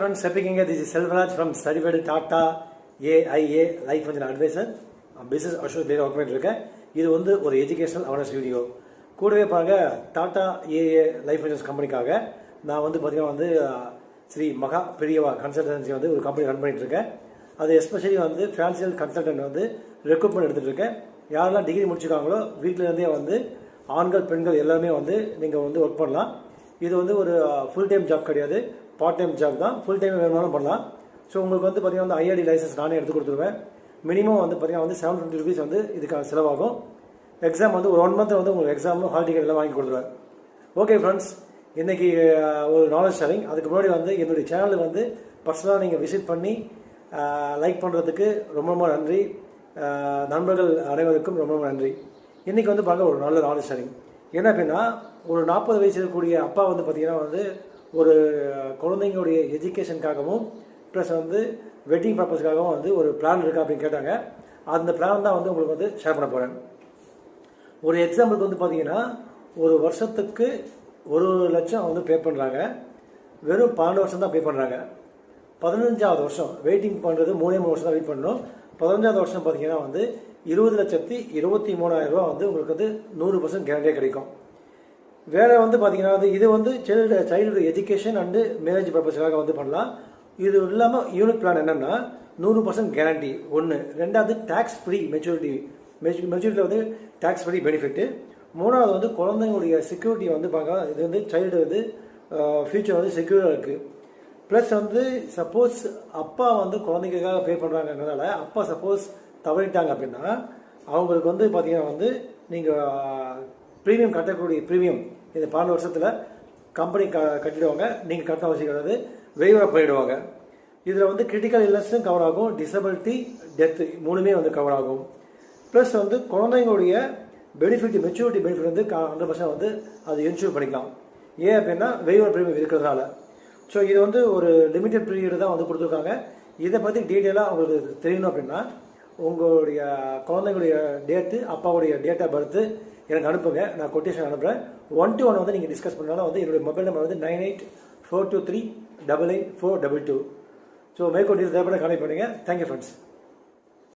friends, stepping in here. This is Selvaraj from Certified Tata AIA Life Financial Advisor. Business Assured Data Document இருக்கேன். இது வந்து ஒரு educational awareness video. கூடவே பாருங்க Tata AA life insurance கம்பெனிக்காக நான் வந்து பார்த்தீங்கன்னா வந்து ஸ்ரீ மகா பெரியவா கன்சல்டன்சி வந்து ஒரு கம்பெனி ரன் பண்ணிட்டு இருக்கேன். அது எஸ்பெஷலி வந்து ஃபினான்சியல் கன்சல்டன்ட் வந்து ரெக்ரூட்மெண்ட் எடுத்துகிட்டு இருக்கேன். யாரெல்லாம் டிகிரி முடிச்சிருக்காங்களோ வீட்டிலேருந்தே வந்து ஆண்கள் பெண்கள் எல்லாருமே வந்து நீங்கள் வந்து ஒர்க் பண்ணலாம். இது வந்து ஒரு ஃபுல் டைம் ஜாப் கிடையாது, பார்ட் டைம் ஜாப் தான். ஃபுல் டைம் வேணுமாலும் பண்ணலாம். ஸோ உங்களுக்கு வந்து பார்த்தீங்கன்னா வந்து ஐஆர்டி லைசன்ஸ் நானே எடுத்து கொடுத்துருவேன். மினிமம் வந்து பார்த்தீங்கன்னா வந்து 750 rupees வந்து இதுக்காக செலவாகும். எக்ஸாம் வந்து ஒரு 1 month வந்து உங்களுக்கு எக்ஸாம் ஹால் டிக்கெட் எல்லாம் வாங்கி கொடுத்துருவேன். ஓகே ஃப்ரெண்ட்ஸ், இன்றைக்கி ஒரு நாலேஜ் ஷேரிங். அதுக்கு முன்னாடி வந்து என்னுடைய சேனலுக்கு வந்து பர்சனலாக நீங்கள் விசிட் பண்ணி லைக் பண்ணுறதுக்கு ரொம்ப ரொம்ப நன்றி. நண்பர்கள் அனைவருக்கும் ரொம்ப ரொம்ப நன்றி. இன்றைக்கி வந்து பார்க்க ஒரு நல்ல நாலேஜ் ஷேரிங் என்ன அப்படின்னா, ஒரு 40 வயசு இருக்கக்கூடிய அப்பா வந்து பார்த்திங்கன்னா வந்து ஒரு குழந்தைங்களுடைய எஜுகேஷனுக்காகவும் ப்ளஸ் வந்து வெட்டிங் பர்பஸ்க்காகவும் வந்து ஒரு பிளான் இருக்கா அப்படின்னு கேட்டாங்க. அந்த பிளான் தான் வந்து உங்களுக்கு வந்து ஷேர் பண்ண போகிறேன். ஒரு எக்ஸாம்பிளுக்கு வந்து பார்த்தீங்கன்னா ஒரு வருஷத்துக்கு 1 லட்சம் வந்து பே பண்ணுறாங்க. வெறும் 12 வருஷம் தான் பே பண்ணுறாங்க. 15வது வருஷம் வெயிட்டிங் பண்ணுறது 3 வருஷம் தான் வெயிட் பண்ணணும். 15வது வருஷம் பார்த்தீங்கன்னா வந்து 20,23,000 ரூபா வந்து உங்களுக்கு வந்து 100% கேரண்டியாக கிடைக்கும். வேறு வந்து பார்த்தீங்கன்னா வந்து இது வந்து சைல்டு எஜுகேஷன் அண்டு மேரேஜ் பர்பஸ்க்காக வந்து பண்ணலாம். இது இல்லாமல் யூனிட் பிளான் என்னென்னா 100% கேரண்டி ஒன்று. ரெண்டாவது டேக்ஸ் ஃப்ரீ மெச்சூரிட்டியில் வந்து டேக்ஸ் ஃப்ரீ பெனிஃபிட்டு. மூணாவது வந்து குழந்தைங்களுடைய செக்யூரிட்டி வந்து பார்க்க இது வந்து சைல்டு வந்து ஃபியூச்சர் வந்து செக்யூராக இருக்குது. ப்ளஸ் வந்து சப்போஸ் அப்பா வந்து குழந்தைங்களுக்காக பே பண்ணுறாங்கன்றதால அப்பா சப்போஸ் தவறிட்டாங்க அப்படின்னா அவங்களுக்கு வந்து பார்த்தீங்கன்னா வந்து நீங்கள் ப்ரீமியம் கட்டக்கூடிய ப்ரீமியம் இந்த 12 வருஷத்தில் கம்பெனி கட்டிடுவாங்க. நீங்கள் கட்ட அவசியம் கிடையாது, வெய்வர் பண்ணிவிடுவாங்க. இதில் வந்து கிரிட்டிக்கல் இல்னஸும் கவர் ஆகும், டிசபிலிட்டி, டெத்து 3மே வந்து கவர் ஆகும். ப்ளஸ் வந்து குழந்தைங்களுடைய பெனிஃபிட் மெச்சூரிட்டி பெனிஃபிட் வந்து 100% வந்து அது இன்சூர் பண்ணிக்கலாம். ஏன் அப்படின்னா வெய்வர் ப்ரீமியம் இருக்கிறதுனால. ஸோ இது வந்து ஒரு லிமிட்டட் பீரியடு தான் வந்து கொடுத்துருக்காங்க. இதை பற்றி டீட்டெயிலாக உங்களுக்கு தெரியணும் அப்படின்னா உங்களுடைய குழந்தைங்களுடைய டேட்டு, அப்பாவுடைய டேட் ஆஃப் பர்த்து எனக்கு அனுப்புங்க. நான் கொட்டேஷன் அனுப்புகிறேன். 1 to 1 வந்து நீங்கள் டிஸ்கஸ் பண்ணாலும் வந்து என்னுடைய மொபைல் நம்பர் வந்து 9842388422. ஸோ மேற்கொண்டு தேவைப்பட கனெக்ட் பண்ணுங்கள். Thank you friends.